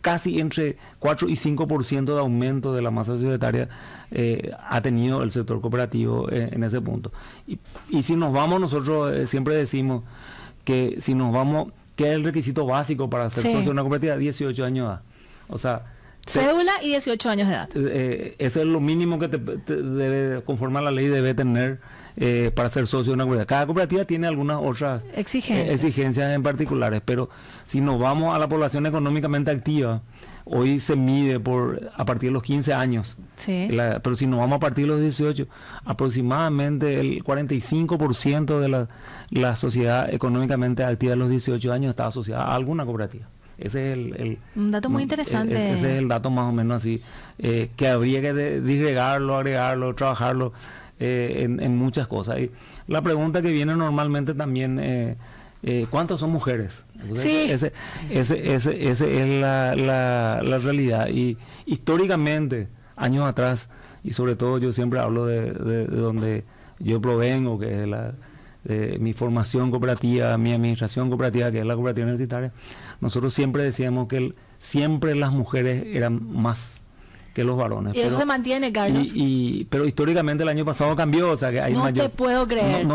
casi entre 4 y 5% de aumento de la masa societaria ha tenido el sector cooperativo en ese punto. Y si nos vamos, nosotros siempre decimos que si nos vamos, ¿qué es el requisito básico para ser socio de una cooperativa? 18 años de edad. O sea, cédula y 18 años de edad. Eso es lo mínimo que te debe, conforme a la ley, debe tener para ser socio de una cooperativa. Cada cooperativa tiene algunas otras exigencias en particulares, pero si nos vamos a la población económicamente activa, hoy se mide a partir de los 15 años. Sí. Pero si nos vamos a partir de los 18, aproximadamente el 45% de la sociedad económicamente activa de los 18 años está asociada a alguna cooperativa. Ese es un dato muy interesante. Ese es el dato más o menos así, que habría que disgregarlo, agregarlo, trabajarlo en muchas cosas. Y la pregunta que viene normalmente también, ¿cuántos son mujeres? Entonces, sí. Esa es la realidad. Y históricamente, años atrás, y sobre todo yo siempre hablo de donde yo provengo, que es de mi formación cooperativa, mi administración cooperativa, que es la cooperativa universitaria, nosotros siempre decíamos que siempre las mujeres eran más que los varones. Y eso se mantiene, Carlos. Pero históricamente el año pasado cambió, o sea que hay no mayor... te puedo creer.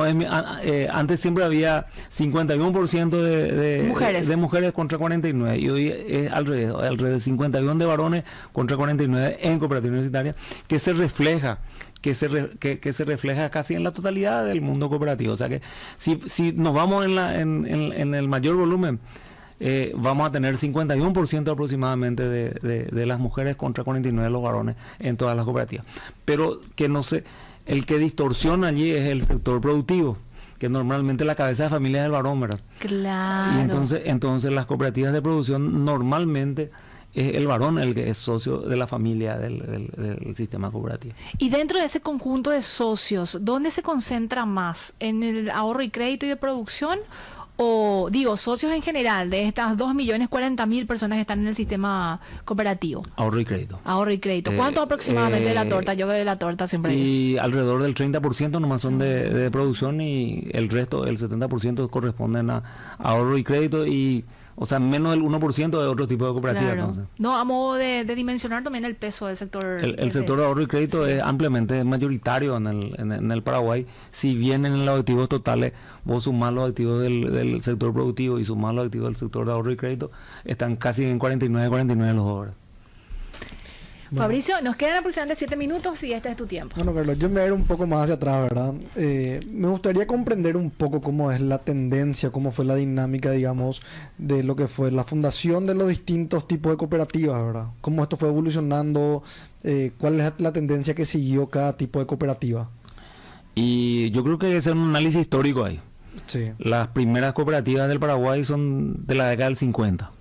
Antes siempre había 51% de mujeres contra 49, y hoy es al revés, 51 de varones contra 49 en cooperativa universitaria, que se refleja casi en la totalidad del mundo cooperativo. O sea que si nos vamos en el mayor volumen, vamos a tener 51% aproximadamente de las mujeres contra 49 de los varones en todas las cooperativas. Pero que el que distorsiona allí es el sector productivo, que normalmente la cabeza de familia es el varón, ¿verdad? Claro. Y entonces las cooperativas de producción normalmente es el varón el que es socio de la familia del sistema cooperativo. Y dentro de ese conjunto de socios, ¿dónde se concentra más? ¿En el ahorro y crédito y de producción? O digo, socios en general, de estas 2.040.000 personas que están en el sistema cooperativo. Ahorro y crédito. Ahorro y crédito. ¿Cuánto aproximadamente de la torta? Yo de la torta siempre digo. Y alrededor del 30% nomás son de producción, y el resto, el 70% corresponden a ahorro y crédito, y o sea, menos del 1% de otro tipo de cooperativa. Claro. Entonces, no, a modo de dimensionar también el peso del sector. El sector de ahorro y crédito es ampliamente mayoritario en el Paraguay. Si bien en los activos totales vos sumás los activos del sector productivo y sumás los activos del sector de ahorro y crédito, están casi en 49 los ahorros. Bueno. Fabricio, nos quedan aproximadamente 7 minutos y este es tu tiempo. Bueno, Carlos, yo me voy a ir un poco más hacia atrás, ¿verdad? Me gustaría comprender un poco cómo es la tendencia, cómo fue la dinámica, digamos, de lo que fue la fundación de los distintos tipos de cooperativas, ¿verdad? Cómo esto fue evolucionando, cuál es la tendencia que siguió cada tipo de cooperativa. Y yo creo que hay que hacer un análisis histórico ahí. Sí. Las primeras cooperativas del Paraguay son de la década del 50,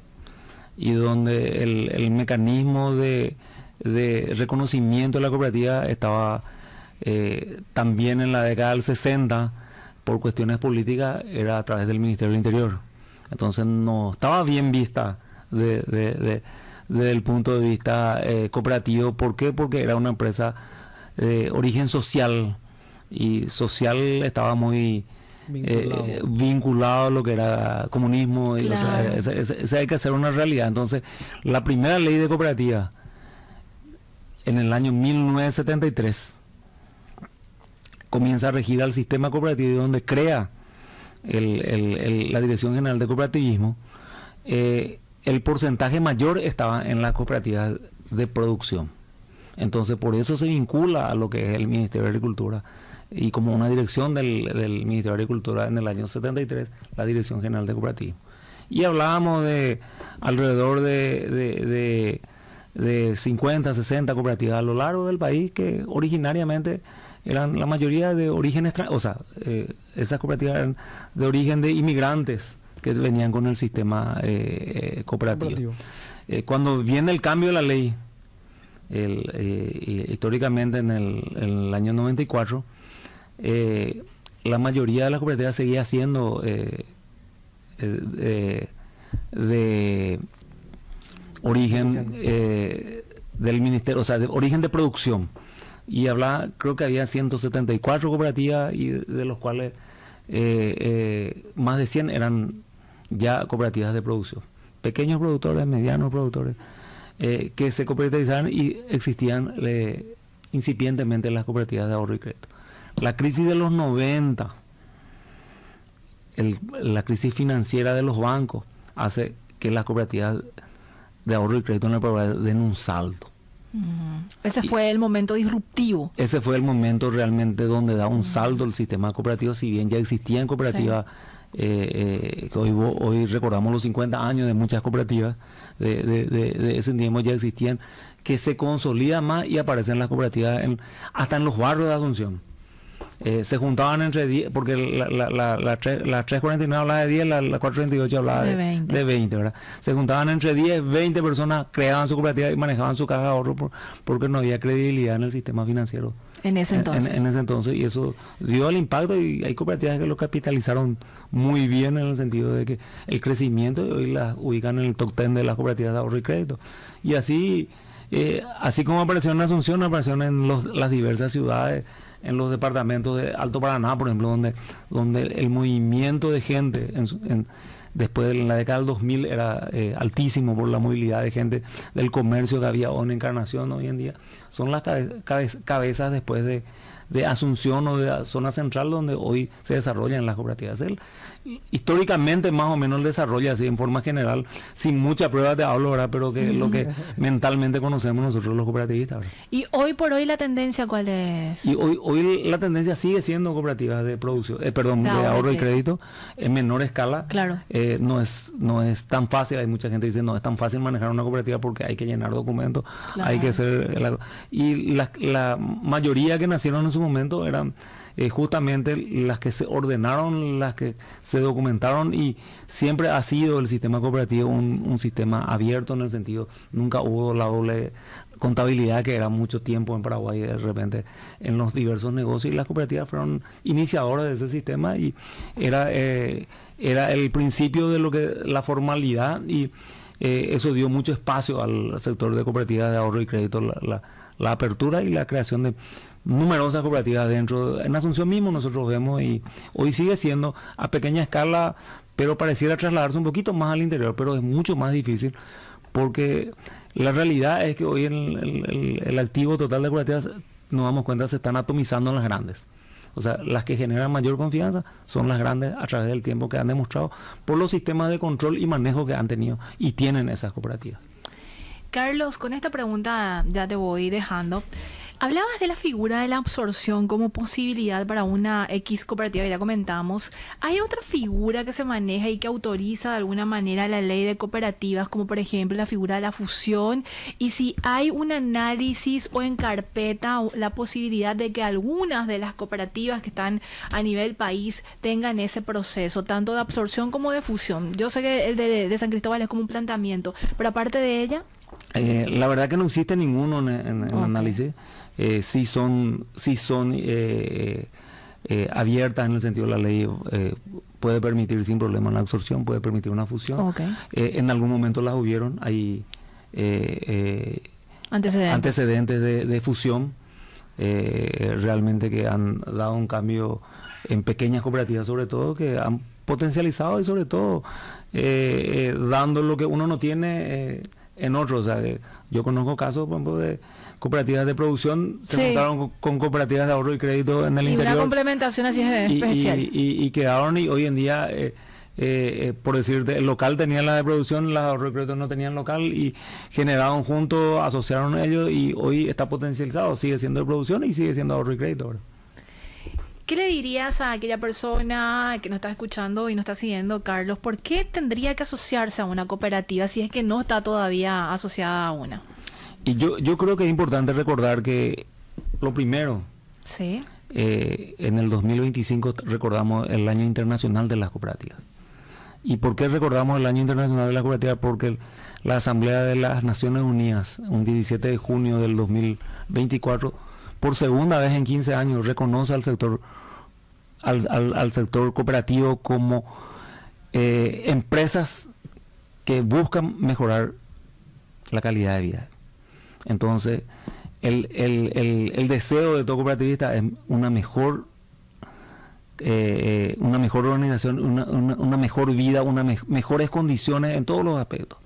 y donde el mecanismo de reconocimiento de la cooperativa estaba también en la década del 60, por cuestiones políticas, era a través del Ministerio del Interior. Entonces no estaba bien vista desde el punto de vista cooperativo. ¿Por qué? Porque era una empresa de origen social, y social estaba muy vinculado a lo que era comunismo, y claro. Ese hay que hacer una realidad. Entonces, la primera ley de cooperativa en el año 1973 comienza a regir al sistema cooperativo, donde crea la Dirección General de Cooperativismo. El porcentaje mayor estaba en las cooperativas de producción. Entonces, por eso se vincula a lo que es el Ministerio de Agricultura, y como una dirección del Ministerio de Agricultura en el año 73, la Dirección General de Cooperativismo. Y hablábamos de alrededor de 50, 60 cooperativas a lo largo del país, que originariamente eran la mayoría de origen extranjero, o sea, esas cooperativas eran de origen de inmigrantes que venían con el sistema cooperativo. Cuando viene el cambio de la ley, históricamente en el año 94, la mayoría de las cooperativas seguía siendo de origen del ministerio, o sea, de origen de producción. Y creo que había 174 cooperativas, y de los cuales más de 100 eran ya cooperativas de producción. Pequeños productores, medianos productores, que se cooperativizaban y existían incipientemente las cooperativas de ahorro y crédito. La crisis de los 90, la crisis financiera de los bancos, hace que las cooperativas de ahorro y crédito en el Paraguay den un salto. Ese fue el momento disruptivo. Ese fue el momento realmente donde da un salto el sistema cooperativo, si bien ya existían cooperativas. Sí. Que hoy recordamos los 50 años de muchas cooperativas de ese tiempo, ya existían, que se consolidan más y aparecen las cooperativas hasta en los barrios de Asunción. Se juntaban entre 10, porque la 349 hablaba de 10, la 438 hablaba de 20, ¿verdad? Se juntaban entre 10, 20 personas, creaban su cooperativa y manejaban su caja de ahorro porque no había credibilidad en el sistema financiero. En ese entonces. En ese entonces, y eso dio el impacto, y hay cooperativas que lo capitalizaron muy bien, en el sentido de que el crecimiento, y hoy las ubican en el top 10 de las cooperativas de ahorro y crédito. Y así como apareció en Asunción, aparecieron en las diversas ciudades, en los departamentos de Alto Paraná, por ejemplo, donde el movimiento de gente después de la década del 2000 era altísimo por la movilidad de gente, del comercio que había en Encarnación hoy en día. Son las cabezas después de Asunción o de la zona central, donde hoy se desarrollan las cooperativas. Históricamente más o menos el desarrollo así en forma general, sin mucha prueba te hablo, ¿verdad? Pero que lo que mentalmente conocemos nosotros los cooperativistas, ¿verdad? ¿Y hoy por hoy la tendencia cuál es? Y hoy la tendencia sigue siendo cooperativas de producción, de ahorro y crédito en menor escala. Claro. No es tan fácil. Hay mucha gente que dice no es tan fácil manejar una cooperativa porque hay que llenar documentos, claro. Hay que hacer y la mayoría que nacieron en su momento eran justamente las que se ordenaron, las que se documentaron, y siempre ha sido el sistema cooperativo un sistema abierto, en el sentido, nunca hubo la doble contabilidad que era mucho tiempo en Paraguay de repente en los diversos negocios, y las cooperativas fueron iniciadoras de ese sistema, y era el principio de lo que la formalidad, y eso dio mucho espacio al sector de cooperativas de ahorro y crédito, la apertura y la creación de numerosas cooperativas en Asunción mismo nosotros vemos, y hoy sigue siendo a pequeña escala, pero pareciera trasladarse un poquito más al interior, pero es mucho más difícil, porque la realidad es que hoy el activo total de cooperativas, nos damos cuenta, se están atomizando en las grandes. O sea, las que generan mayor confianza son las grandes a través del tiempo, que han demostrado por los sistemas de control y manejo que han tenido y tienen esas cooperativas. Carlos, con esta pregunta ya te voy dejando. Hablabas de la figura de la absorción como posibilidad para una X cooperativa, que ya comentamos. ¿Hay otra figura que se maneja y que autoriza de alguna manera la ley de cooperativas, como por ejemplo la figura de la fusión? Y si hay un análisis o en carpeta la posibilidad de que algunas de las cooperativas que están a nivel país tengan ese proceso, tanto de absorción como de fusión. Yo sé que el de San Cristóbal es como un planteamiento, pero aparte de ella... la verdad que no existe ninguno en análisis. Sí son abiertas en el sentido de la ley, puede permitir sin problema una absorción, puede permitir una fusión. En algún momento las hubieron, hay antecedentes de fusión realmente que han dado un cambio en pequeñas cooperativas, sobre todo, que han potencializado y sobre todo dando lo que uno no tiene en otros. O sea, yo conozco casos, por ejemplo, de cooperativas de producción se montaron con cooperativas de ahorro y crédito en el interior. Y una complementación así es especial. Y quedaron, y hoy en día, por decirte, el local tenía la de producción, las de ahorro y crédito no tenían local, y generaron juntos, asociaron ellos, y hoy está potencializado, sigue siendo de producción y sigue siendo ahorro y crédito ahora. ¿Qué le dirías a aquella persona que nos está escuchando y nos está siguiendo, Carlos? ¿Por qué tendría que asociarse a una cooperativa si es que no está todavía asociada a una? Y yo creo que es importante recordar que lo primero, en el 2025 recordamos el Año Internacional de las Cooperativas. ¿Y por qué recordamos el Año Internacional de las Cooperativas? Porque la Asamblea de las Naciones Unidas, un 17 de junio del 2024, por segunda vez en 15 años, reconoce al sector cooperativo como empresas que buscan mejorar la calidad de vida. Entonces, el deseo de todo cooperativista es una mejor organización, una mejor vida, mejores condiciones en todos los aspectos.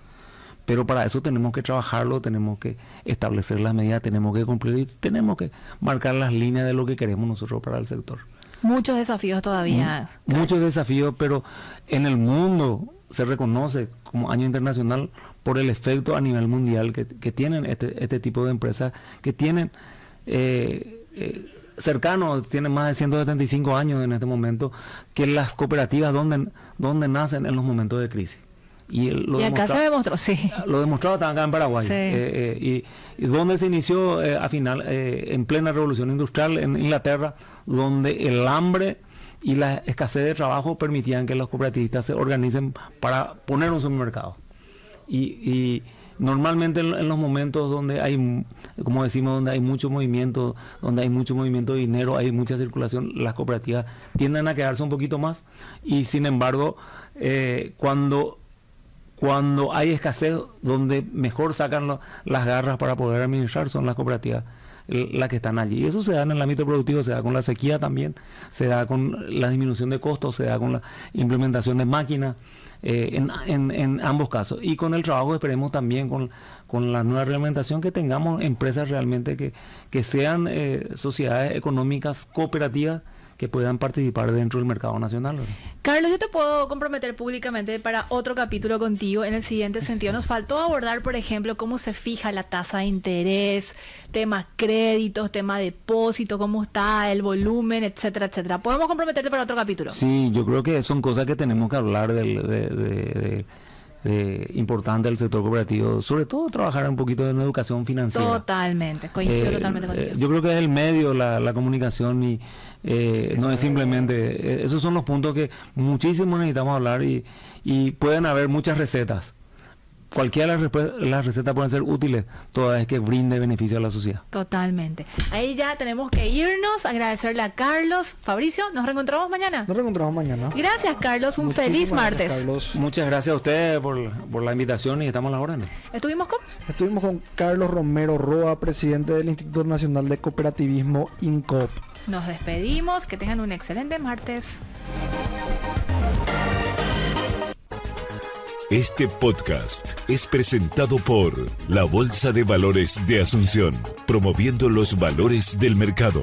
Pero para eso tenemos que trabajarlo, tenemos que establecer las medidas, tenemos que cumplir y tenemos que marcar las líneas de lo que queremos nosotros para el sector. Muchos desafíos todavía. Muchos desafíos, pero en el mundo se reconoce como año internacional por el efecto a nivel mundial que tienen este tipo de empresas, que tienen cercanos, tienen más de 175 años en este momento, que las cooperativas donde nacen en los momentos de crisis. Y acá se demostró, Lo demostrado estaba acá en Paraguay. Y donde se inició en plena revolución industrial en Inglaterra, donde el hambre y la escasez de trabajo permitían que los cooperativistas se organicen para poner un supermercado. Y normalmente en los momentos donde hay, como decimos, donde hay mucho movimiento de dinero, hay mucha circulación, las cooperativas tienden a quedarse un poquito más. Y sin embargo, cuando hay escasez, donde mejor sacan las garras para poder administrar son las cooperativas las que están allí. Y eso se da en el ámbito productivo, se da con la sequía también, se da con la disminución de costos, se da con la implementación de máquinas, en ambos casos. Y con el trabajo esperemos también con la nueva reglamentación que tengamos empresas realmente que sean sociedades económicas cooperativas que puedan participar dentro del mercado nacional, ¿verdad? Carlos, yo te puedo comprometer públicamente para otro capítulo contigo en el siguiente sentido. Nos faltó abordar, por ejemplo, cómo se fija la tasa de interés, temas créditos, tema depósito, cómo está el volumen, etcétera, etcétera. ¿Podemos comprometerte para otro capítulo? Sí, yo creo que son cosas que tenemos que hablar importante del sector cooperativo, sobre todo trabajar un poquito en educación financiera. Totalmente, coincido totalmente contigo. Yo creo que es el medio, la comunicación y no es simplemente, esos son los puntos que muchísimo necesitamos hablar y pueden haber muchas recetas. Cualquiera de las recetas pueden ser útiles, toda vez que brinde beneficio a la sociedad. Totalmente. Ahí ya tenemos que irnos, agradecerle a Carlos. Fabricio, ¿nos reencontramos mañana? Nos reencontramos mañana. Gracias, Carlos. Un feliz martes. Carlos. Muchas gracias a ustedes por la invitación y estamos a las órdenes. Estuvimos con Carlos Romero Roa, presidente del Instituto Nacional de Cooperativismo, INCOP. Nos despedimos. Que tengan un excelente martes. Este podcast es presentado por la Bolsa de Valores de Asunción, promoviendo los valores del mercado.